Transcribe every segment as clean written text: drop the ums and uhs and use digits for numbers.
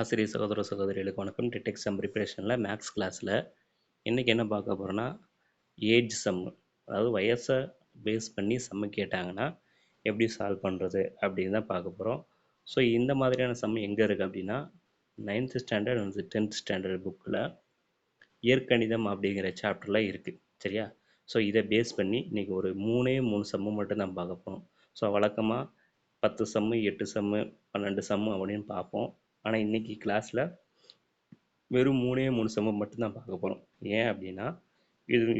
ஆசிரியர் சகோதர சகோதரிகளுக்கு வணக்கம். டெட் எக்ஸாம் ப்ரிப்பரேஷனில் மேக்ஸ் கிளாஸில் இன்றைக்கி என்ன பார்க்க போகிறோன்னா, ஏஜ் சம்மு, அதாவது வயசை பேஸ் பண்ணி சம்மு கேட்டாங்கன்னா எப்படி சால்வ் பண்ணுறது அப்படின்னு தான் பார்க்க போகிறோம். ஸோ இந்த மாதிரியான சம்மு எங்கே இருக்குது அப்படின்னா, 9th standard and 10th standard புக்கில் இயற்கணிதம் அப்படிங்கிற சாப்டரில் இருக்குது. சரியா? ஸோ இதை பேஸ் பண்ணி இன்றைக்கி ஒரு 3 சம்மு மட்டும் தான் பார்க்க போகிறோம். ஸோ வழக்கமாக 10 சம்மு, 8 சம்மு, 12 சம்மு அப்படின்னு பார்ப்போம். ஆனால் இன்றைக்கி கிளாஸில் வெறும் 3 சம்மு மட்டும்தான் பார்க்க போகிறோம். ஏன் அப்படின்னா,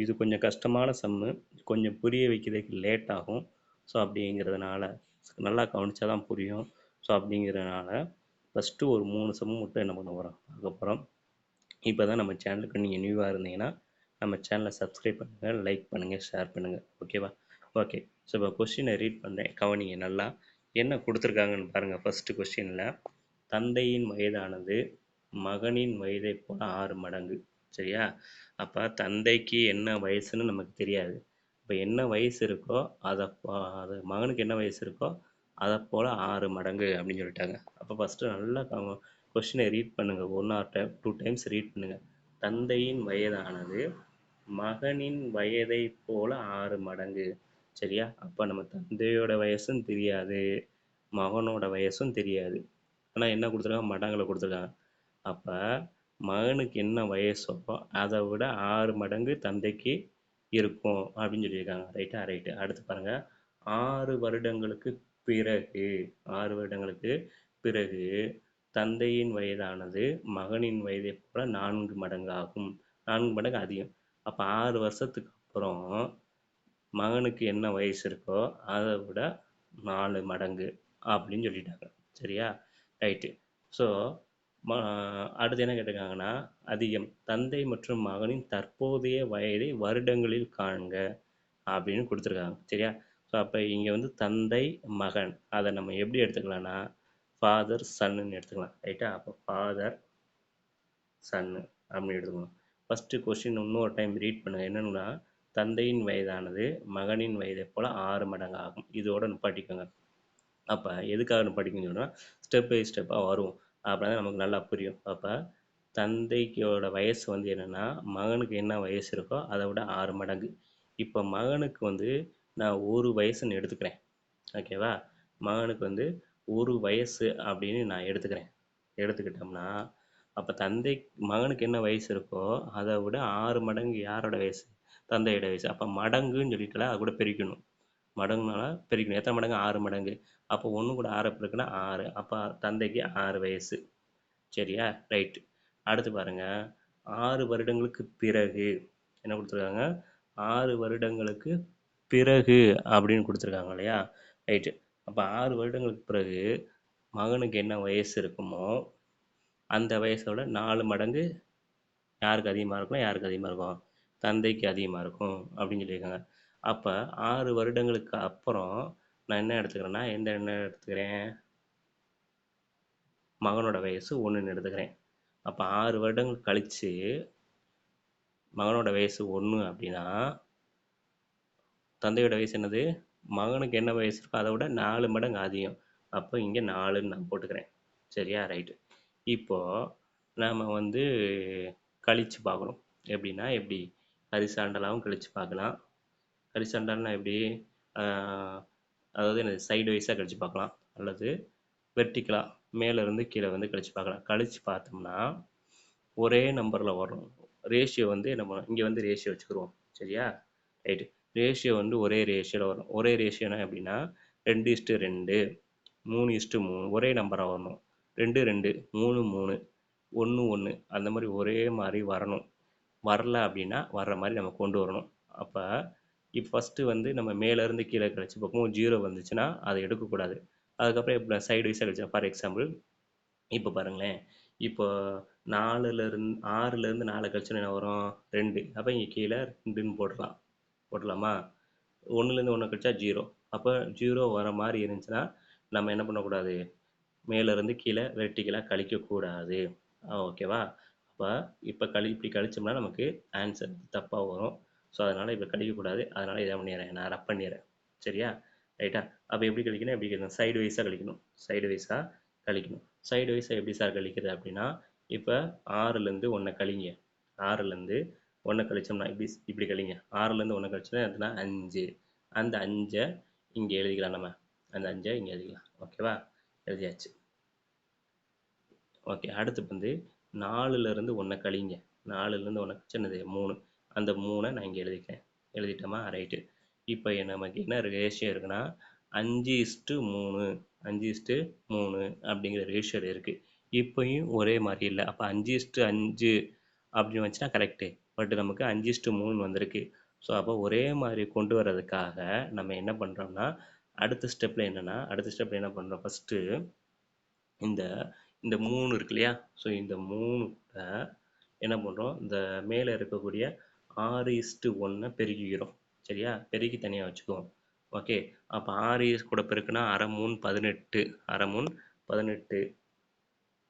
இது கொஞ்சம் கஷ்டமான சம்மு, கொஞ்சம் புரிய வைக்கிறதுக்கு லேட் ஆகும். ஸோ அப்படிங்கிறதுனால நல்லா கவனித்தா தான் புரியும். ஸோ அப்படிங்கிறதுனால ஃபஸ்ட்டு ஒரு 3 சம்மு மட்டும் என்ன பண்ண போகிறோம் பார்க்க போகிறோம். இப்போ தான் நம்ம சேனலுக்கு நீங்கள் நியூவாக இருந்தீங்கன்னா நம்ம சேனலை சப்ஸ்கிரைப் பண்ணுங்கள், லைக் பண்ணுங்கள், ஷேர் பண்ணுங்கள். ஓகேவா? ஓகே. ஸோ இப்போ கொஸ்டினை ரீட் பண்ணுறேன், கவனிங்க நல்லா. என்ன கொடுத்துருக்காங்கன்னு பாருங்கள். ஃபஸ்ட்டு கொஸ்டினில் தந்தையின் வயதானது மகனின் வயதை போல 6 மடங்கு. சரியா? அப்போ தந்தைக்கு என்ன வயசுன்னு நமக்கு தெரியாது. இப்போ என்ன வயசு இருக்கோ அது மகனுக்கு என்ன வயசு இருக்கோ அதை போல் 6 மடங்கு அப்படின்னு சொல்லிட்டாங்க. அப்போ ஃபஸ்ட்டு நல்லா கொஸ்டினை ரீட் பண்ணுங்கள். 1 or 2 டைம்ஸ் ரீட் பண்ணுங்கள். தந்தையின் வயதானது மகனின் வயதை போல 6 மடங்கு. சரியா? அப்போ நம்ம தந்தையோட வயசும் தெரியாது, மகனோட வயசும் தெரியாது. ஆனால் என்ன கொடுத்துருக்காங்க? மடங்களை கொடுத்துருக்காங்க. அப்போ மகனுக்கு என்ன வயசோ அதை விட 6 மடங்கு தந்தைக்கு இருக்கும் அப்படின்னு சொல்லியிருக்காங்க. ரைட்டா? ரைட்டு. அடுத்து பாருங்கள். 6 வருடங்களுக்கு பிறகு 6 வருடங்களுக்கு பிறகு தந்தையின் வயதானது மகனின் வயதை போல 4 மடங்கு ஆகும். 4 மடங்கு அதிகம். அப்போ 6 வருஷத்துக்கு அப்புறம் மகனுக்கு என்ன வயசு இருக்கோ அதை விட 4 மடங்கு அப்படின்னு சொல்லிட்டாங்க. சரியா? ரைட்டு. ஸோ அடுத்து என்ன கேட்டிருக்காங்கன்னா, அதிகம் தந்தை மற்றும் மகனின் தற்போதைய வயதை வருடங்களில் காண்க அப்படின்னு கொடுத்துருக்காங்க. சரியா? ஸோ அப்போ இங்கே வந்து தந்தை மகன் அதை நம்ம எப்படி எடுத்துக்கலாம்னா ஃபாதர் சன்னு எடுத்துக்கலாம். ரைட்டா? அப்போ ஃபாதர் சன்னு அப்படின்னு எடுத்துக்கணும். ஃபஸ்ட்டு கொஸ்டின் இன்னொரு டைம் ரீட் பண்ணுங்கள். என்னென்னா, தந்தையின் வயதானது மகனின் வயதை போல் 6 மடங்கு ஆகும். இதோட நிப்பாட்டிக்கோங்க. அப்போ எதுக்காக நிப்பாட்டிக்கணும்னு சொன்னால் ஸ்டெப் பை ஸ்டெப்பாக வரும். அப்படின்னா நமக்கு நல்லா புரியும். அப்போ தந்தைக்கோட வயசு வந்து என்னென்னா, மகனுக்கு என்ன வயசு இருக்கோ அதை விட 6 மடங்கு. இப்போ மகனுக்கு வந்து நான் 1 வயசுன்னு எடுத்துக்கிறேன். ஓகேவா? மகனுக்கு வந்து 1 வயசு அப்படின்னு நான் எடுத்துக்கிட்டோம்னா அப்போ மகனுக்கு என்ன வயசு இருக்கோ அதை விட 6 மடங்கு யாரோட வயசு? தந்தையோட வயசு. அப்போ மடங்குன்னு சொல்லிட்டால அது கூட பிரிக்கணும். மடங்குனால பிரிக்கணும். எத்தனை மடங்கு? 6 மடங்கு. அப்போ 1 கூட 6 இருக்குன்னா 6. அப்போ தந்தைக்கு 6 வயசு. சரியா? ரைட்டு. அடுத்து பாருங்கள். 6 வருடங்களுக்கு பிறகு என்ன கொடுத்துருக்காங்க? 6 வருடங்களுக்கு பிறகு அப்படின்னு கொடுத்துருக்காங்க இல்லையா? ரைட்டு. அப்போ 6 வருடங்களுக்கு பிறகு மகனுக்கு என்ன வயசு இருக்குமோ அந்த வயசோட 4 மடங்கு யாருக்கு அதிகமாக இருக்கும்? யாருக்கு அதிகமாக இருக்கும்? தந்தைக்கு அதிகமாக இருக்கும் அப்படின்னு சொல்லியிருக்காங்க. அப்போ 6 வருடங்களுக்கு அப்புறம் நான் என்ன எடுத்துக்கிறேன்னா, என்ன எடுத்துக்கிறேன்? மகனோட வயசு 1ன்னு எடுத்துக்கிறேன். அப்போ 6 வருடங்கள் கழித்து மகனோட வயசு 1 அப்படின்னா தந்தையோட வயசு என்னது? மகனுக்கு என்ன வயசு இருக்கோ அதை விட 4 மடங்கு அதிகம். அப்போ இங்கே 4ன்னு நான் போட்டுக்கிறேன். சரியா? ரைட்டு. இப்போது நாம் வந்து கழித்து பார்க்கணும். எப்படின்னா எப்படி? ஹரிசாண்டலாகவும் கழித்து பார்க்கலாம். ஹரிசாண்டல்னா எப்படி? அதாவது எனக்கு சைடு வைஸாக கழித்து பார்க்கலாம், அல்லது வெர்டிக்கலாக மேலேருந்து கீழே வந்து கழித்து பார்க்கலாம். கழித்து பார்த்தோம்னா ஒரே நம்பரில் வரும். ரேஷியோ வந்து நம்ம இங்கே வந்து ரேஷியோ வச்சுக்கிடுவோம். சரியா? ரைட்டு. ரேஷியோ வந்து ஒரே ரேஷியோவில் வரும். ஒரே ரேஷியோனா எப்படின்னா 2:2, 3:3 ஒரே நம்பராக வரணும். 2:2, 3:3, 1:1 அந்த மாதிரி ஒரே மாதிரி வரணும். வரல அப்படின்னா வர்ற மாதிரி நம்ம கொண்டு வரணும். அப்போ இப்போ ஃபஸ்ட்டு வந்து நம்ம மேலேருந்து கீழே கழிச்சு பார்க்கும்போது 0 வந்துச்சுன்னா அதை எடுக்கக்கூடாது. அதுக்கப்புறம் இப்போ சைடு வைஸாக கழிச்சா, ஃபார் எக்ஸாம்பிள் இப்போ பாருங்களேன். இப்போ 6லேருந்து 4 கழிச்சோன்னா என்ன வரும்? 2. அப்போ இங்கே கீழே 2ன்னு போடலாமா? 1லேருந்து 1 கழிச்சா 0. அப்போ 0 வர மாதிரி இருந்துச்சுன்னா நம்ம என்ன பண்ணக்கூடாது? மேலேருந்து கீழே வெர்டிக்கலாக கழிக்கக்கூடாது. ஓகேவா? அப்போ இப்போ இப்படி கழிச்சோம்னா நமக்கு ஆன்சர் தப்பாக வரும். ஸோ அதனால் இப்போ கழிக்கக்கூடாது. அதனால் இதை பண்ணிடுறேன், நான் ரப் பண்ணிடுறேன். சரியா? ரைட்டா? அப்போ எப்படி கழிக்கணும்? எப்படி கழிக்கணும்? சைடு வைஸாக கழிக்கணும். சைடு வைஸாக எப்படி சார் கழிக்கிறது அப்படின்னா, இப்போ 6லேருந்து 1 கழிங்க. 6லேருந்து 1 கழிச்சோம்னா இப்படி இப்படி கழிங்க. 6லேருந்து 1 கழிச்சோம்னா எத்தனை 5. அந்த 5 இங்கே எழுதிக்கலாம் நம்ம. அந்த 5 இங்கே எழுதிக்கலாம். ஓகேவா? எழுதியாச்சு. ஓகே, அடுத்து வந்து 4லேருந்து 1 கழிங்க. 4லேருந்து 1 கழிச்சா என்னது 3. அந்த 3 நான் இங்கே எழுதிக்கிறேன். எழுதிட்டோமா? ரைட்டு. இப்போ நமக்கு என்ன ரேஷியோ இருக்குன்னா 5:3 5:3 அப்படிங்கிற ரேஷியோ இருக்குது. இப்போயும் ஒரே மாதிரி இல்லை. அப்போ 5:5 அப்படின்னு வந்துச்சுன்னா கரெக்டு. பட் நமக்கு 5:3 வந்திருக்கு. ஸோ அப்போ ஒரே மாதிரி கொண்டு வர்றதுக்காக நம்ம என்ன பண்ணுறோம்னா, அடுத்த ஸ்டெப்பில் என்ன பண்ணுறோம், ஃபஸ்ட்டு இந்த இந்த 3 இருக்கு இல்லையா? ஸோ இந்த 3 கூட என்ன பண்ணுறோம், இந்த மேலே இருக்கக்கூடிய 6:1 பெருக்கிக்கிறோம். சரியா? பெருக்கி தனியாக வச்சுக்குவோம். ஓகே, அப்போ 6 கூட பெருக்குனா 1/2 18, 1/2 18,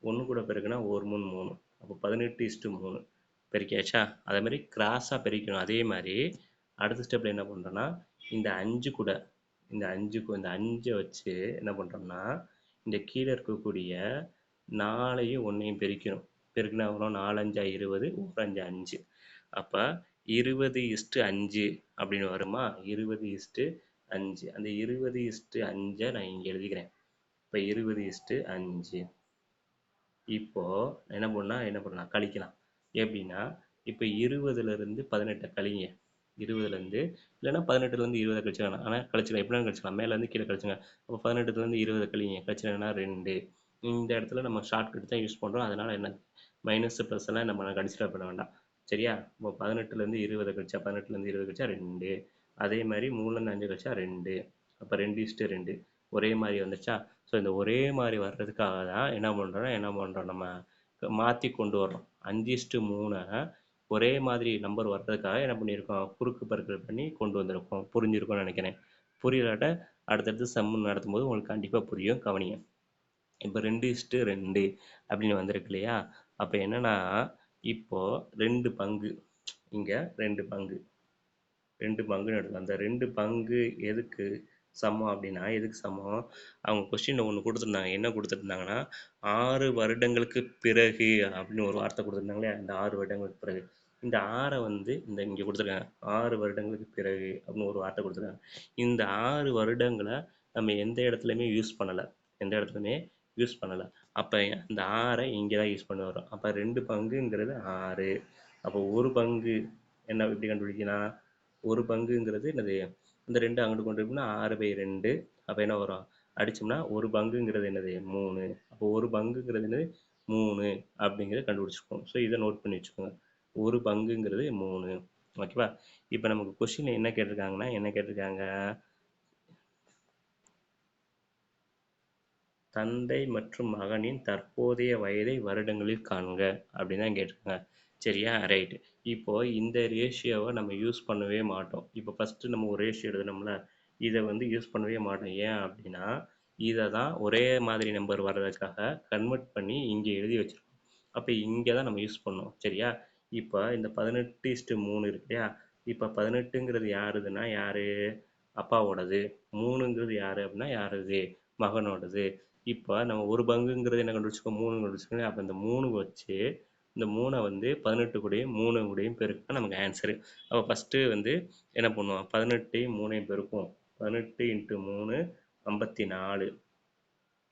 1 கூட பெருக்குனா 1 3, அப்போ 18:3 பெருக்கியாச்சா? அதே மாதிரி கிராஸாக பெருக்கணும். அதே மாதிரி அடுத்த ஸ்டெப்பில் என்ன பண்ணுறோன்னா, இந்த 5 கூட இந்த 5 வச்சு என்ன பண்ணுறோம்னா, இந்த கீழே இருக்கக்கூடிய 4ஐயும் 1ஐயும் பெருக்கணும். பெருக்கினா வரும் 4 5 20, 1 5 5. அப்போ 20:5 அப்படின்னு வருமா? 20:5. அந்த 20:5 நான் இங்கே எழுதிக்கிறேன். இப்போ 20:5. இப்போ என்ன பண்ணலாம் கழிக்கலாம். எப்படின்னா, இப்போ 20லேருந்து 18 கழிங்க. 20லேருந்து இல்லைன்னா 18லேருந்து 20 கழிச்சுக்கலாம். ஆனால் கழிச்சுக்கலாம், எப்படினாலும் கழிச்சுக்கலாம். மேலேருந்து கீழே கழிச்சுங்க. அப்போ 18லேருந்து 20 கழிங்க. கழிச்சுனா 2. இந்த இடத்துல நம்ம ஷார்ட்கட் தான் யூஸ் பண்ணுறோம். அதனால் என்ன மைனஸ் ப்ளஸ் எல்லாம் நம்ம கன்சிடர் பண்ண வேண்டாம். சரியா? இப்போ 18லேருந்து 20 கழிச்சா 2. அதே மாதிரி 3லேருந்து 5 கழிச்சா 2. அப்போ 2:2 ஒரே மாதிரி வந்துச்சா? ஸோ இந்த ஒரே மாதிரி வர்றதுக்காக தான் என்ன பண்ணுறோம் நம்ம மாற்றி கொண்டு வர்றோம். 5:3 ஒரே மாதிரி நம்பர் வர்றதுக்காக என்ன பண்ணியிருக்கோம், குறுக்கு பெருக்கல் பண்ணி கொண்டு வந்திருக்கோம். புரிஞ்சிருக்கும்னு நினைக்கிறேன். புரியலாட்ட அடுத்தடுத்து சம்மு நடத்தும் போது உங்களுக்கு கண்டிப்பாக புரியும், கவனிங்க. இப்போ 2:2 அப்படின்னு வந்திருக்கு இல்லையா? அப்போ என்னன்னா, இப்போ 2 பங்கு, இங்கே 2 பங்குன்னு எடுக்கலாம். அந்த 2 பங்கு எதுக்கு சமம் அப்படின்னா, எதுக்கு சமம், அவங்க கொஸ்டினில் ஒன்று கொடுத்துருந்தாங்க. என்ன கொடுத்துருந்தாங்கன்னா, 6 வருடங்களுக்கு பிறகு அப்படின்னு ஒரு வார்த்தை கொடுத்துருந்தாங்களே, இந்த 6 வருடங்களுக்கு பிறகு. இந்த 6 வந்து இந்த இங்கே கொடுத்துருக்காங்க, 6 வருடங்களுக்கு பிறகு அப்படின்னு ஒரு வார்த்தை கொடுத்துருக்காங்க. இந்த 6 வருடங்களை நம்ம எந்த இடத்துலையுமே யூஸ் பண்ணலை. அப்போ இந்த 6ஐ இங்கே தான் யூஸ் பண்ணி வரோம். அப்போ 2 பங்குங்கிறது 6. அப்போ ஒரு பங்கு என்ன எப்படி கண்டுபிடிக்கலாம், ஒரு பங்குங்கிறது என்னது, இந்த 2 அங்கிட்டு கொண்டு போனா 6/2. அப்போ என்ன வரும், அடிச்சோம்னா ஒரு பங்குங்கிறது என்னது 3. அப்போ ஒரு பங்குங்கிறது என்னது 3 அப்படிங்கிறத கண்டுபிடிச்சிருக்கோம். ஸோ இதை நோட் பண்ணி வச்சுக்கோங்க. ஒரு பங்குங்கிறது 3. ஓகேவா? இப்போ நமக்கு கொஸ்டின் என்ன கேட்டிருக்காங்க, தந்தை மற்றும் மகனின் தற்போதைய வயதை வருடங்களில் காண்க அப்படின்னு தான் கேட்டிருக்காங்க. சரியா? ரைட்டு. இப்போ இந்த ரேஷியோவை நம்ம யூஸ் பண்ணவே மாட்டோம். இப்போ ஃபஸ்ட்டு நம்ம ஒரு ரேஷியோ எழுதணும்ல, இதை வந்து யூஸ் பண்ணவே மாட்டோம். ஏன் அப்படின்னா, இதை தான் ஒரே மாதிரி நம்பர் வர்றதுக்காக கன்வெர்ட் பண்ணி இங்கே எழுதி வச்சுருக்கோம். அப்போ இங்கே தான் நம்ம யூஸ் பண்ணோம். சரியா? இப்போ இந்த 18:3 இருக்கு இல்லையா? இப்போ 18ங்கிறது யாருதுன்னா யாரு, அப்பாவோடது. 3ங்கிறது யாரு அப்படின்னா யாருது, மகனோடது. இப்போ நம்ம ஒரு பங்குங்கிறது என்ன கண்டுபிடிச்சிக்கோ, 3 கண்டுபிடிச்சிக்கோங்க. அப்போ இந்த 3 வச்சு இந்த 3 வந்து 18 கூடயும் 3 கூடயும் பெருக்கினா நமக்கு ஆன்சரு. அப்போ ஃபஸ்ட்டு வந்து என்ன பண்ணுவோம், 18ஐயும் 3ஐயும் பெருக்குவோம். 18 × 3 54.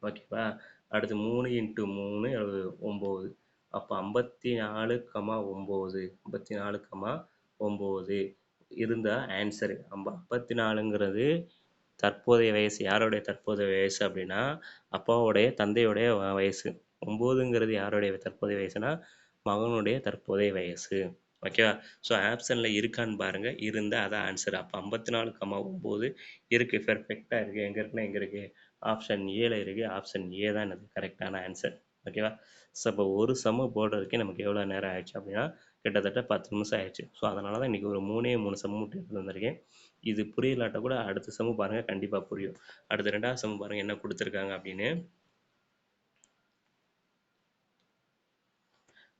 ஓகேவா? அடுத்து 3 × 3 9. அப்போ 54, 9 54, 9 இருந்தால் ஆன்சரு 54ங்கிறது தற்போதைய வயசு. யாருடைய தற்போதைய வயசு அப்படின்னா, அப்பாவுடைய தந்தையுடைய வயசு. 9ங்கிறது யாருடைய தற்போதைய வயசுனா, மகனுடைய தற்போதைய வயசு. ஓகேவா? ஸோ ஆப்ஷனில் இருக்கான்னு பாருங்கள். இருந்தால் அதான் ஆன்சர். அப்போ 54, 9 இருக்குது, பெர்ஃபெக்டாக இருக்குது. எங்கே இருக்குன்னா எங்கே இருக்குது, ஆப்ஷன் ஏல இருக்குது. ஆப்ஷன் ஏ தான் எனக்கு கரெக்டான ஆன்சர். ஓகேவா? ஸோ இப்போ ஒரு சம்மு போடுறதுக்கே நமக்கு எவ்வளோ நேரம் ஆயிடுச்சு அப்படின்னா, கிட்டத்தட்ட 10 நிமிஷம் ஆயிடுச்சு. ஸோ அதனால தான் இன்றைக்கி ஒரு 3 சம்மு மட்டும் எடுத்து வந்திருக்கேன். இது புரியலாட்ட கூட அடுத்த சம்மு பாருங்கள், கண்டிப்பாக புரியும். அடுத்த 2வது சம்மு பாருங்கள் என்ன கொடுத்துருக்காங்க அப்படின்னு.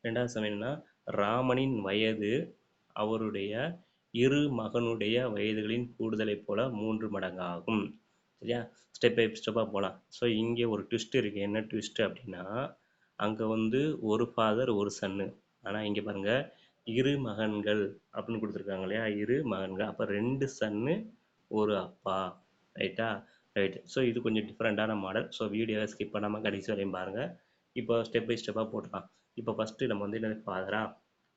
2வது சம்மு என்னன்னா, ராமனின் வயது அவருடைய இரு மகனுடைய வயதுகளின் கூடுதலை போல 3 மடங்காகும். சரியா? ஸ்டெப் பை ஸ்டெப்பாக போகலாம். ஸோ இங்கே ஒரு ட்விஸ்ட் இருக்குது. என்ன ட்விஸ்ட் அப்படின்னா, அங்கே வந்து ஒரு ஃபாதர் ஒரு சன்னு. ஆனால் இங்கே பாருங்க, இரு மகன்கள் அப்படின்னு கொடுத்துருக்காங்க இல்லையா? இரு மகன்கள். அப்போ ரெண்டு சன்னு ஒரு அப்பா. ரைட்டா? ரைட். ஸோ இது கொஞ்சம் டிஃப்ரெண்ட்டான மாடல். ஸோ வீடியோவை ஸ்கிப் பண்ணாமல் கடைசி வரையும் பாருங்கள். இப்போ ஸ்டெப் பை ஸ்டெப்பாக போட்டுக்கலாம். இப்போ ஃபஸ்ட்டு நம்ம வந்து என்ன ஃபாதரா?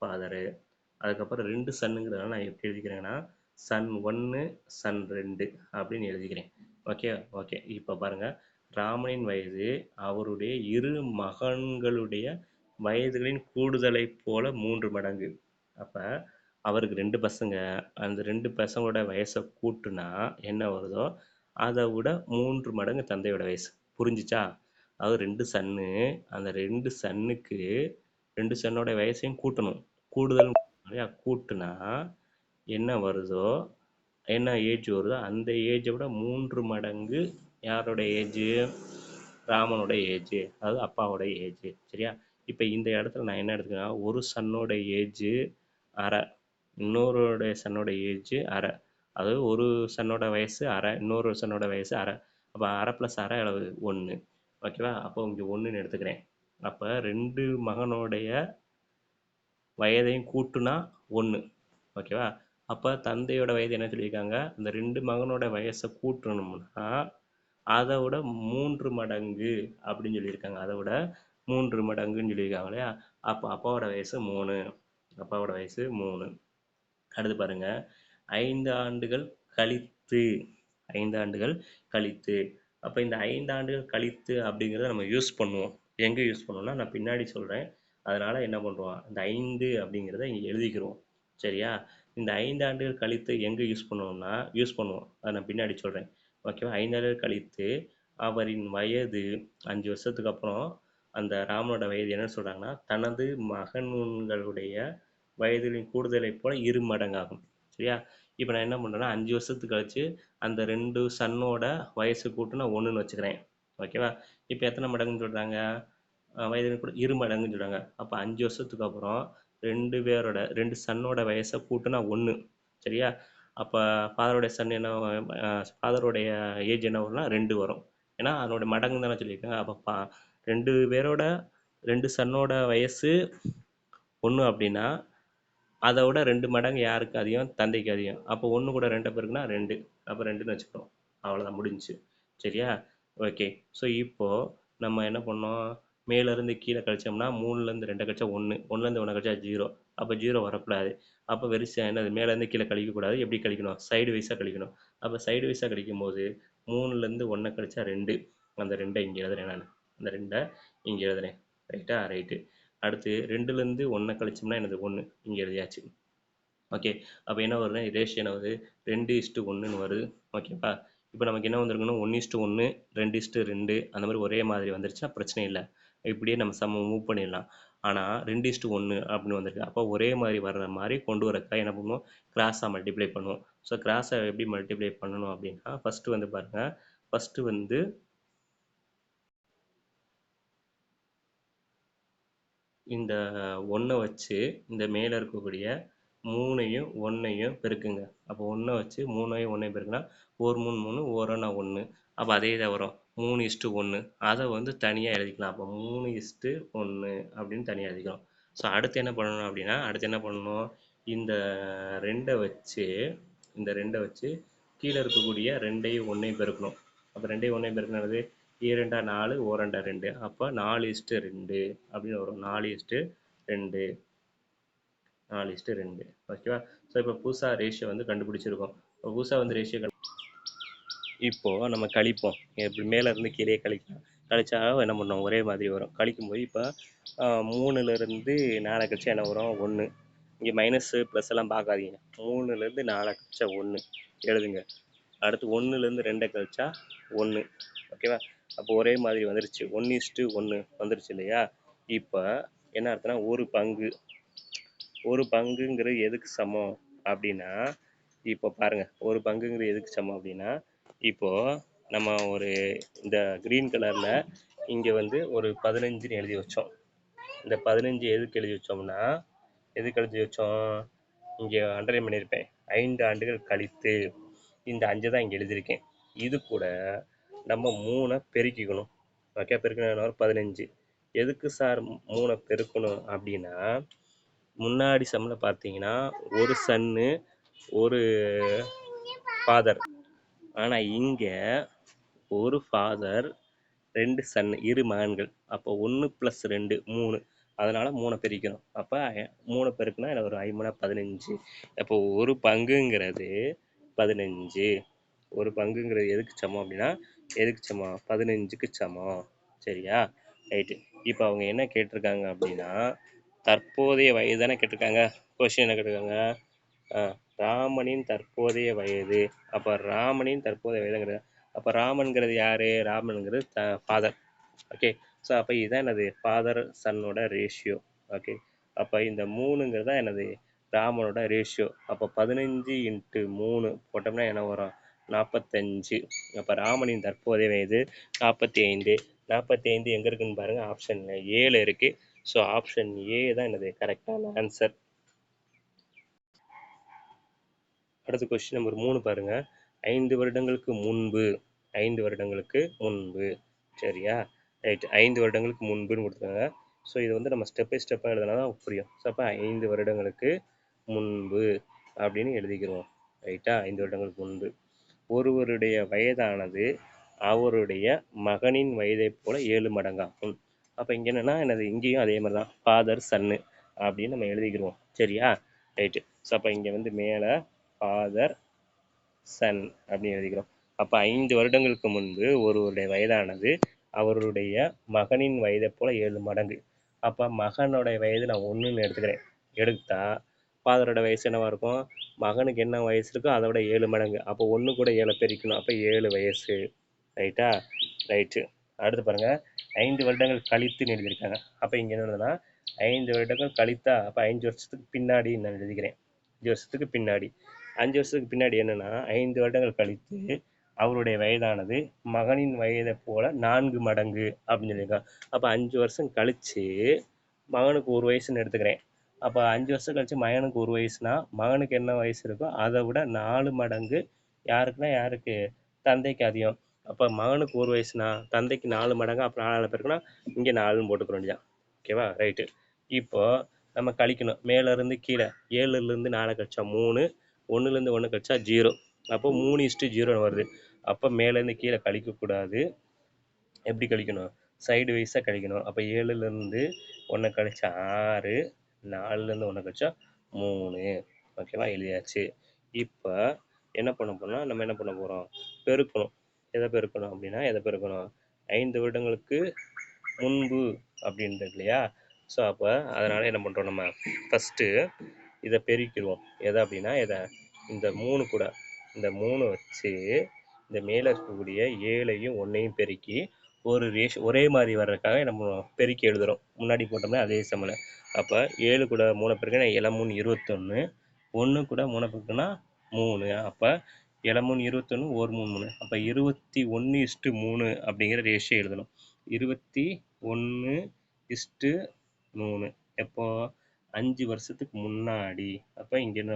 ஃபாதரு. அதுக்கப்புறம் ரெண்டு சன்னுங்கிறதுனால நான் எப்படி எழுதிக்கிறேன்னா, சன் ஒன்று சன் ரெண்டு அப்படின்னு எழுதிக்கிறேன். ஓகே. ஓகே. இப்போ பாருங்க, ராமனின் வயது அவருடைய இரு மகன்களுடைய வயதுகளின் கூடுதலைப் போல 3 மடங்கு. அப்ப அவருக்கு 2 பசங்க. அந்த 2 பசங்களோட வயசை கூட்டுனா என்ன வருதோ அதை விட 3 மடங்கு தந்தையோட வயசு. புரிஞ்சுச்சா? அதாவது 2 சன்னு, அந்த 2 சன்னுக்கு 2 சன்னோட வயசையும் கூட்டணும். கூடுதல் இல்லையா? கூட்டுனா என்ன வருதோ, என்ன ஏஜ் வருதோ அந்த ஏஜை விட 3 மடங்கு யாரோட ஏஜ்? ராமனோட ஏஜ். அதாவது அப்பாவோட ஏஜ். சரியா? இப்போ இந்த இடத்துல நான் என்ன எடுத்துக்கிறேன்னா, ஒரு சன்னோட ஏஜ் அரை, இன்னொருடைய சன்னோட ஏஜ் அரை. அதாவது ஒரு சன்னோட வயசு அரை, இன்னொரு சன்னோட வயசு அரை. அப்போ அரை ப்ளஸ் அரை அளவு 1. ஓகேவா? அப்போ இங்கே 1ன்னு எடுத்துக்கிறேன். அப்போ ரெண்டு மகனோடைய வயதையும் கூட்டுனா 1. ஓகேவா? அப்போ தந்தையோட வயது என்ன சொல்லியிருக்காங்க? அந்த 2 மகனோட வயசை கூட்டணும்னா அதை விட 3 மடங்கு அப்படின்னு சொல்லியிருக்காங்க. அதை விட 3 மடங்குன்னு சொல்லியிருக்காங்க இல்லையா? அப்போ அப்பாவோட வயசு 3. அப்பாவோட வயசு 3. அடுத்து பாருங்க, 5 ஆண்டுகள் கழித்து. 5 ஆண்டுகள் கழித்து. அப்போ இந்த 5 ஆண்டுகள் கழித்து அப்படிங்கிறத நம்ம யூஸ் பண்ணுவோம். எங்கே யூஸ் பண்ணுவோம்னா, நான் பின்னாடி சொல்கிறேன். அதனால என்ன பண்ணுறோம், இந்த 5 அப்படிங்கிறத இங்கே எழுதிக்கிறோம். சரியா? இந்த 5 ஆண்டுகள் கழித்து எங்கே யூஸ் பண்ணுவோம்னா, யூஸ் பண்ணுவோம். அதை நான் பின்னாடி சொல்கிறேன். ஓகேவா? 5 ஆண்டுகள் கழித்து அவரின் வயது 5 வருஷத்துக்கு அப்புறம் அந்த ராமனோட வயது என்ன சொல்கிறாங்கன்னா, தனது மகன்களுடைய வயதின் கூடுதலைப் போல 2 மடங்காகும். சரியா? இப்போ நான் என்ன பண்ணுறேன்னா, 5 வருஷத்துக்கு கழிச்சு அந்த 2 சன்னோட வயசு கூட்டுனா 1ன்னு வச்சுக்கிறேன். ஓகேவா? இப்போ எத்தனை மடங்குன்னு சொல்கிறாங்க? வயதின் கூட 2 மடங்குன்னு சொல்கிறாங்க. அப்போ 5 வருஷத்துக்கு அப்புறம் 2 பேரோட 2 சன்னோட வயசை கூட்டுனா 1. சரியா? அப்போ ஃபாதரோடைய சன் என்ன, ஃபாதருடைய ஏஜ் என்ன வரும்னா 2 வரும். ஏன்னா அதனோட மடங்கு தானே சொல்லியிருக்காங்க. அப்போ 2 பேரோட 2 சன்னோட வயசு 1 அப்படின்னா அதை விட 2 மடங்கு யாருக்கு அதிகம்? தந்தைக்கு அதிகம். அப்போ 1 கூட 2 பெருக்குனா 2. அப்போ 2ன்னு வச்சுக்கிறோம். அவ்வளோதான், முடிஞ்சுச்சு. சரியா? ஓகே. ஸோ இப்போது நம்ம என்ன பண்ணோம், மேலேருந்து கீழே கழிச்சோம்னா 3லேருந்து 2 கழிச்சா 1, 1லேருந்து 1 கழிச்சா 0. அப்போ 0 வரக்கூடாது. அப்போ வெரிசா என்னது, மேலேருந்து கீழே கழிக்கக்கூடாது. எப்படி கழிக்கணும்? சைடு வைஸாக கழிக்கணும். அப்போ சைடு வைஸாக கழிக்கும் போது 3லேருந்து 1 கழிச்சா 2. அந்த 2 இங்கே எழுதுறேன் நான். அந்த 2 இங்கே எழுதுறேன். ரைட்டா? ரைட்டு. அடுத்து 2லேருந்து 1 கழிச்சோம்னா என்னது? 1 இங்கே எழுதியாச்சு. ஓகே. அப்போ என்ன வருதுன்னா, ரேஷியோ என்ன வருது? 2:1ன்னு வருது. ஓகேப்பா? இப்போ நமக்கு என்ன வந்திருக்கணும்? 1:1, 2:2 அந்த மாதிரி ஒரே மாதிரி வந்துருச்சுன்னா பிரச்சனை இல்லை. இப்படியே நம்ம மூவ் பண்ணிடலாம். ஆனால் 2:1 அப்படின்னு வந்திருக்கு. அப்போ ஒரே மாதிரி வர்ற மாதிரி கொண்டு வரக்கா என்ன பண்ணுவோம்? கிராஸாக மல்டிப்ளை பண்ணுவோம். ஸோ கிராஸை எப்படி மல்டிப்ளை பண்ணணும் அப்படின்னா, ஃபஸ்ட்டு வந்து பாருங்கள், ஃபஸ்ட்டு வந்து இந்த 1 வச்சு இந்த மேலே இருக்கக்கூடிய 3யும் 1யும் பெருக்குங்க. அப்போ 1 வச்சு 3யும் 1யும் பெருக்குனா 1 3 3, 1 1. அப்போ அதே தான் வரும், 3:1. அதை வந்து தனியாக எழுதிக்கலாம். அப்போ 3:1 அப்படின்னு தனியாக எழுதிக்கலாம். ஸோ அடுத்து என்ன பண்ணணும் அப்படின்னா, அடுத்து என்ன பண்ணணும், இந்த 2 வச்சு இந்த 2 வச்சு கீழே இருக்கக்கூடிய 2யும் 1யும் பெருக்கணும். அப்போ 2யும் 1யும் பெருக்கினது 2 4, 1 2. அப்போ 4:2 அப்படின்னு வரும். 4:2, 4:2. ஓகேவா? ஸோ இப்போ புதுசாக ரேஷியோ வந்து கண்டுபிடிச்சிருக்கோம். இப்போ புதுசாக வந்து ரேஷியோ இப்போது நம்ம கழிப்போம். இப்படி மேலே இருந்து கீழே கழிக்கலாம். கழிச்சா என்ன பண்ணோம், ஒரே மாதிரி வரும். கழிக்கும்போது இப்போ 3லேருந்து 4 கழிச்சா என்ன வரும்? 1. இங்கே மைனஸு ப்ளஸ் எல்லாம் பார்க்காதீங்க. 3லேருந்து 4 கழிச்சா 1 எழுதுங்க. அடுத்து 1லேருந்து 2 கழிச்சா 1. ஓகேவா? அப்போ ஒரே மாதிரி வந்துருச்சு. 1:1 வந்துருச்சு இல்லையா? இப்போ என்ன அர்த்தம்னா, ஒரு பங்குங்கிறது எதுக்கு சமம் அப்படின்னா, இப்போ பாருங்கள், ஒரு பங்குங்கிறது எதுக்கு சமம் அப்படின்னா, இப்போது நம்ம ஒரு இந்த க்ரீன் கலரில் இங்கே வந்து ஒரு 15ன்னு எழுதி வச்சோம். இந்த 15 எதுக்கு எழுதி வச்சோம்னா, எதுக்கு எழுதி வச்சோம், இங்கே அண்டர்லைன் பண்ணியிருப்பேன், 5 ஆண்டுகள் கழித்து. இந்த 5 தான் இங்கே எழுதியிருக்கேன். இது கூட நம்ம 3 பெருக்கிக்கணும். ஓகே, பெருக்கணும் 15. எதுக்கு சார் 3 பெருக்கணும் அப்படின்னா, முன்னாடி சம்மில் பார்த்தீங்கன்னா ஒரு சன்னு ஒரு ஃபாதர், ஆனால் இங்கே ஒரு ஃபாதர் 2 சன், இரு மகன்கள். அப்போ 1 + 2 3, அதனால் 3 பெருக்கணும். அப்போ 3 பெருக்குனா எனக்கு ஒரு 5 15. அப்போ ஒரு பங்குங்கிறது 15. ஒரு பங்குங்கிறது எதுக்கு சமம் அப்படின்னா, எதுக்கு சமம்? 15க்கு சமம். சரியா? ரைட்டு. இப்போ அவங்க என்ன கேட்டிருக்காங்க அப்படின்னா, தற்போதைய வயது தானே கேட்டிருக்காங்க. கொஸ்டின் என்ன கேட்டிருக்காங்க? ராமனின் தற்போதைய வயது. அப்போ ராமனின் தற்போதைய வயதுங்கிறது, அப்போ ராமன்கிறது யார்? ராமனுங்கிறது ஃபாதர். ஓகே, ஸோ அப்போ இதுதான் எனது ஃபாதர் சன்னோட ரேஷியோ. ஓகே, அப்போ இந்த 3ங்கிறது தான் எனது ராமனோட ரேஷியோ. அப்போ 15 × 3 போட்டோம்னா என்ன வரும்? 45. அப்போ ராமனின் தற்போதைய வயது 45. 45 எங்கே இருக்குன்னு பாருங்கள், ஆப்ஷனில் 7 இருக்குது. ஸோ ஆப்ஷன் ஏ தான் எனது கரெக்டான ஆன்சர். அடுத்து கொஸ்டின் நம்பர் 3 பாருங்க. 5 வருடங்களுக்கு முன்பு, 5 வருடங்களுக்கு முன்பு. சரியா? ரைட். 5 வருடங்களுக்கு முன்புன்னு கொடுத்துருக்காங்க. ஸோ இது வந்து நம்ம ஸ்டெப் பை ஸ்டெப்பாக எழுதினா தான் புரியும். ஸோ அப்போ 5 வருடங்களுக்கு முன்பு அப்படின்னு எழுதிக்கிறோம். ரைட்டா? 5 வருடங்களுக்கு முன்பு ஒருவருடைய வயதானது அவருடைய மகனின் வயதை போல 7 மடங்காகும். அப்போ இங்கே என்னன்னா, எனது இங்கேயும் அதே மாதிரி தான் ஃபாதர் சன்னு அப்படின்னு நம்ம எழுதிக்கிறோம். சரியா? ரைட்டு. ஸோ அப்போ இங்கே வந்து மேலே ஃபாதர் சன் அப்படின்னு எழுதிக்கிறோம். அப்போ 5 வருடங்களுக்கு முன்பு ஒருவருடைய வயதானது அவருடைய மகனின் வயதை போல 7 மடங்கு. அப்போ மகனுடைய வயது நான் 1ன்னு எடுத்துக்கிறேன். எடுத்தா ஃபாதரோட வயசு என்னவா இருக்கும்? மகனுக்கு என்ன வயசு இருக்கோ அதை விட 7 மடங்கு. அப்போ 1 கூட 7 பெருக்கணும். அப்போ 7 வயசு. ரைட்டா? ரைட்டு. அடுத்து பாருங்க, 5 வருடங்கள் கழித்துன்னு எழுதியிருக்காங்க. அப்போ இங்கே என்ன எழுதுனா, 5 வருடங்கள் கழித்தா அப்போ 5 வருஷத்துக்கு பின்னாடி நான் எழுதிக்கிறேன். 5 வருஷத்துக்கு பின்னாடி. 5 வருஷத்துக்கு பின்னாடி என்னன்னா, 5 வருடங்கள் கழித்து அவருடைய வயதானது மகனின் வயதை போல 4 மடங்கு அப்படின்னு சொல்லியிருக்காங்க. அப்போ 5 வருஷம் கழிச்சு மகனுக்கு 1 வயசுன்னு எடுத்துக்கிறேன். அப்போ 5 வருஷம் கழிச்சு மகனுக்கு 1 வயசுனா மகனுக்கு என்ன வயசு இருக்கோ அதை விட 4 மடங்கு யாருக்குன்னா யாருக்கு? தந்தைக்கு அதிகம். அப்போ மகனுக்கு 1 வயசுனா தந்தைக்கு 4 மடங்கு. அப்போ 4 பேருக்குன்னா இங்கே 4ன்னு போட்டுக்க வேண்டியதான். ஓகேவா? ரைட்டு. இப்போ நம்ம கழிக்கணும். மேலேருந்து கீழே 7லேருந்து 4 கழிச்சா 3, 1லேருந்து 1 கழிச்சா 0. அப்போ 3:0 வருது. அப்போ மேலேருந்து கீழே கழிக்கக்கூடாது. எப்படி கழிக்கணும்? சைடு வைஸாக கழிக்கணும். அப்போ 7லேருந்து 1 கழிச்சா 6, 4லேருந்து 1 கழிச்சா 3. ஓகேவா? எழுதியாச்சு. இப்போ என்ன பண்ண போறோம்னா, நம்ம என்ன பண்ண போகிறோம்? பெருக்கணும். எதை பெருக்கணும் அப்படின்னா, எதை பெருக்கணும்? 5 வருடங்களுக்கு முன்பு அப்படின்றது இல்லையா? ஸோ அப்போ அதனால் என்ன பண்ணுறோம், நம்ம ஃபஸ்ட்டு இதை பெருக்கிடுவோம். எதை அப்படின்னா, இந்த 3 கூட இந்த 3 வச்சு இந்த மேலே இருக்கக்கூடிய 7ஐயும் 1ஐயும் பெருக்கி ஒரு ஒரே மாதிரி வர்றதுக்காக நம்ம பெருக்கி எழுதுகிறோம். முன்னாடி போட்டோம்னா அதே சமல. அப்போ 7 கூட 3 பெருக்குன்னா 7 3 21, 1 கூட 3 பெருக்குன்னா 3. அப்போ 7 3 21, 1 3 3. அப்போ 21:3 அப்படிங்கிற ரேஷியோ எழுதணும். 21:3 எப்போ? 5 வருஷத்துக்கு முன்னாடி. அப்போ இங்கே என்ன?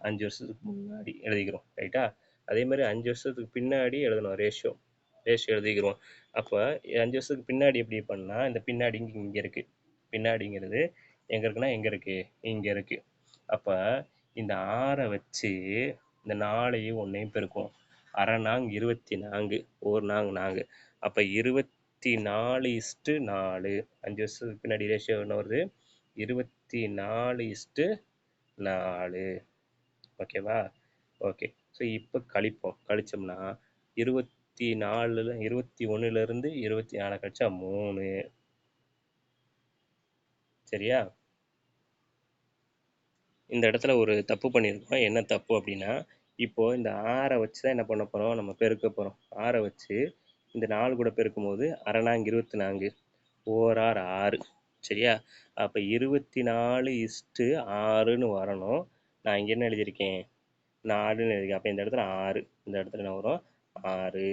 5 வருஷத்துக்கு முன்னாடி எழுதிக்கிறோம். ரைட்டா? அதே மாதிரி 5 வருஷத்துக்கு பின்னாடி எழுதணும். ரேஷியோ எழுதிக்கிறோம். அப்போ 5 வருஷத்துக்கு பின்னாடி எப்படி பண்ணால், இந்த பின்னாடி இங்கே இருக்குது. பின்னாடிங்கிறது எங்கே இருக்குன்னா, எங்கே இருக்குது? இங்கே இருக்குது. அப்போ இந்த 6 வச்சு இந்த 4ஐயும் 1ஐயும் பெருக்கும். 6 நாங் 24, 1 நாங் 4. அப்போ 24:4. 5 வருஷத்துக்கு பின்னாடி ரேஷியோ என்ன வருது? 24:4. ஓகேவா? ஓகே. ஸோ இப்போ கழிப்போம். கழிச்சோம்னா 21லேருந்து 24 கழிச்சா 3. சரியா? இந்த இடத்துல ஒரு தப்பு பண்ணியிருக்கோம். என்ன தப்பு அப்படின்னா, இப்போது இந்த 6 வச்சு தான் என்ன பண்ண போகிறோம்? நம்ம பெருக்க போகிறோம். 6 வச்சு இந்த 4 கூட பெருக்கும்போது 6 நாங் 24, 4 6 6. சரியா? அப்போ 24:6ன்னு வரணும். நான் இங்கே என்ன எழுதியிருக்கேன்? 4ன்னு எழுதியிருக்கேன். அப்போ இந்த இடத்துல 6. இந்த இடத்துல என்ன வரும்? 6.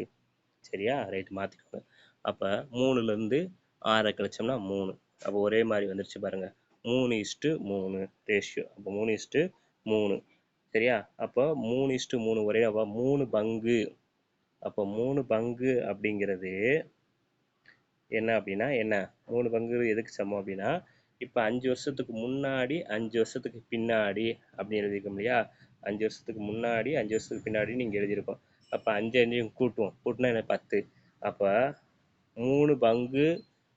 சரியா? ரைட், மாற்றிக்கோங்க. அப்போ 3லேருந்து 6 கழிச்சோம்னா 3. அப்போ ஒரே மாதிரி வந்துருச்சு பாருங்கள். 3:3 ரேஷியோ. அப்போ 3:3. சரியா? அப்போ 3:3 ஒரே 3 பங்கு அப்போ 3 பங்கு அப்படிங்கிறது என்ன அப்படின்னா என்ன 3 பங்கு எதுக்கு சமம் அப்படின்னா இப்போ 5 வருஷத்துக்கு முன்னாடி 5 வருஷத்துக்கு பின்னாடி அப்படின்னு எழுதியிருக்கோம் இல்லையா. 5 வருஷத்துக்கு முன்னாடி 5 வருஷத்துக்கு பின்னாடி நீங்கள் எழுதியிருக்கோம். அப்போ 5 கூட்டுவோம், கூட்டினா என்ன 10. அப்போ 3 பங்கு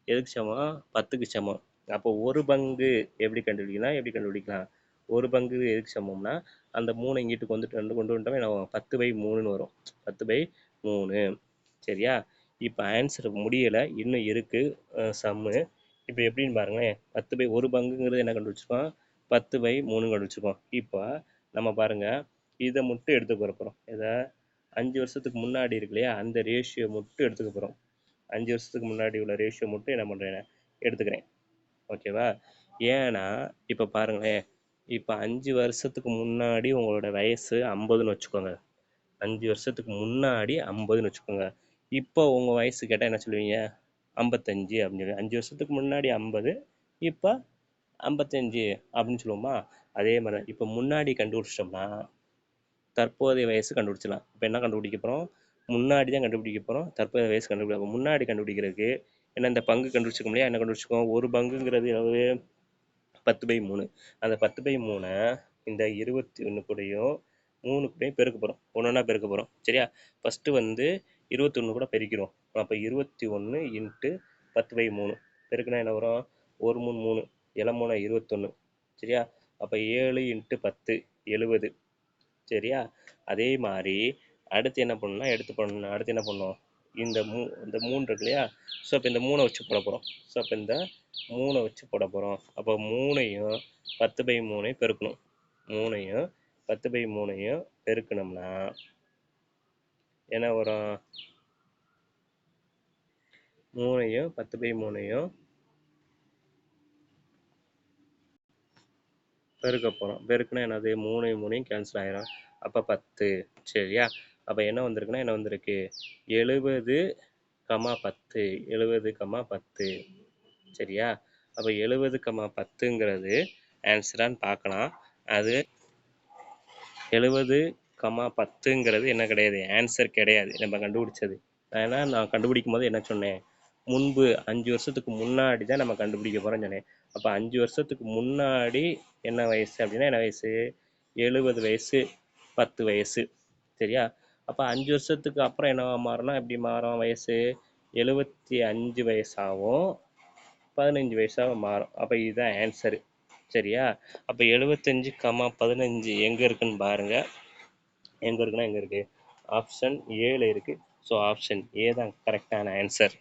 எதுக்கு சமம் 10க்கு சமம். அப்போ ஒரு பங்கு எப்படி கண்டுபிடிக்கலாம். ஒரு பங்கு எதுக்கு சமம்னா அந்த 3 இங்கிட்டு கொண்டு வந்துட்டோம் என்ன 10/3ன்னு வரும். 10/3 சரியா. இப்போ ஆன்சர் முடியலை, இன்னும் இருக்கு சம்மு. இப்போ எப்படின்னு பாருங்களேன். 1 பங்குங்கிறது என்ன கண்டுபிடிச்சிருக்கோம் 10/3 கண்டுபிடிச்சிருக்கோம். இப்போ நம்ம பாருங்க இதை மட்டும் எடுத்துக்க போகிறோம். இதை 5 வருஷத்துக்கு முன்னாடி இருக்கு இல்லையா அந்த ரேஷியோ மட்டும் எடுத்துக்க போகிறோம். 5 வருஷத்துக்கு முன்னாடி உள்ள ரேஷியோ மட்டும் என்ன பண்ணுறேன் எடுத்துக்கிறேன். ஓகேவா. ஏன்னா இப்போ பாருங்களேன், இப்போ 5 வருஷத்துக்கு முன்னாடி உங்களோட வயசு 50ன்னு வச்சுக்கோங்க. 5 வருஷத்துக்கு முன்னாடி 50ன்னு வச்சுக்கோங்க. இப்போ உங்கள் வயசு கேட்டால் என்ன சொல்லுவீங்க 55 அப்படின்னு சொல்லி. 5 வருஷத்துக்கு முன்னாடி 50, இப்போ 55 அப்படின்னு சொல்லுவோமா. அதே மாதிரி இப்போ முன்னாடி கண்டுபிடிச்சிட்டோம்னா தற்போதைய வயசு கண்டுபிடிச்சலாம். இப்போ என்ன கண்டுபிடிக்க போகிறோம் முன்னாடி தான் கண்டுபிடிக்க போகிறோம். தற்போதைய வயசு கண்டுபிடிக்க முன்னாடி கண்டுபிடிக்கிறதுக்கு என்ன இந்த பங்கு கண்டுபிடிச்சிக்க முடியாது. என்ன கண்டுபிடிச்சிக்கோம் ஒரு பங்குங்கிறது எவ்வளவு 10/3. அந்த 10/3 இந்த 21 கூடயும் 3 கூடயும் பெருக்க போகிறோம். ஒன்றா பெருக்க போகிறோம் சரியா. ஃபஸ்ட்டு வந்து 21 கூட பெருக்கிறோம். அப்போ 21 இன்ட்டு 10/3 பெருக்குனா என்ன வரும் 1 3 3 3 21 சரியா. அப்போ 7 இன்ட்டு 10 70 சரியா. அதே மாதிரி அடுத்து என்ன பண்ணணும்னா அடுத்து என்ன பண்ணணும் இந்த 3 இருக்கு இல்லையா. ஸோ இப்போ இந்த 3 வச்சு போட போகிறோம். ஸோ அப்போ இந்த 3 வச்சு போட போகிறோம். அப்போ 3ஐயும் 10/3 பெருக்கணும். 3ஐயும் 10/3 பெருக்கணும்னா என்ன வரும் 3ஐயும் 10/3 பெருக்க போகிறோம். பெருக்குனா என்னது 3 கேன்சல் ஆயிரும். அப்போ 10 சரியா. அப்போ என்ன வந்திருக்குன்னா என்ன வந்திருக்கு 70, 10 70, 10 சரியா. அப்போ 70, 10ங்கிறது ஆன்சரான்னு பார்க்கலாம். அது 70, 10ங்கிறது என்ன கிடையாது ஆன்சர் கிடையாது. நம்ம கண்டுபிடிச்சது ஏன்னா நான் கண்டுபிடிக்கும் போது என்ன சொன்னேன் முன்பு 5 வருஷத்துக்கு முன்னாடி தான் நம்ம கண்டுபிடிக்க போகிறோம்னு சொன்னேன். அப்போ 5 வருஷத்துக்கு முன்னாடி என்ன வயசு அப்படின்னா என்ன வயசு 70 வயசு 10 வயசு சரியா. அப்போ 5 வருஷத்துக்கு அப்புறம் என்னவா மாறும்னா எப்படி மாறும் வயசு 75 வயசாகவும் 15 வயசாகவும் மாறும். அப்போ இதுதான் ஆன்சரு சரியா. அப்போ 75, 15 எங்கே இருக்குன்னு பாருங்க. எங்கே இருக்குன்னா எங்கே இருக்குது ஆப்ஷன் ஏல இருக்குது. ஸோ ஆப்ஷன் ஏ தான் கரெக்டான ஆன்சர்.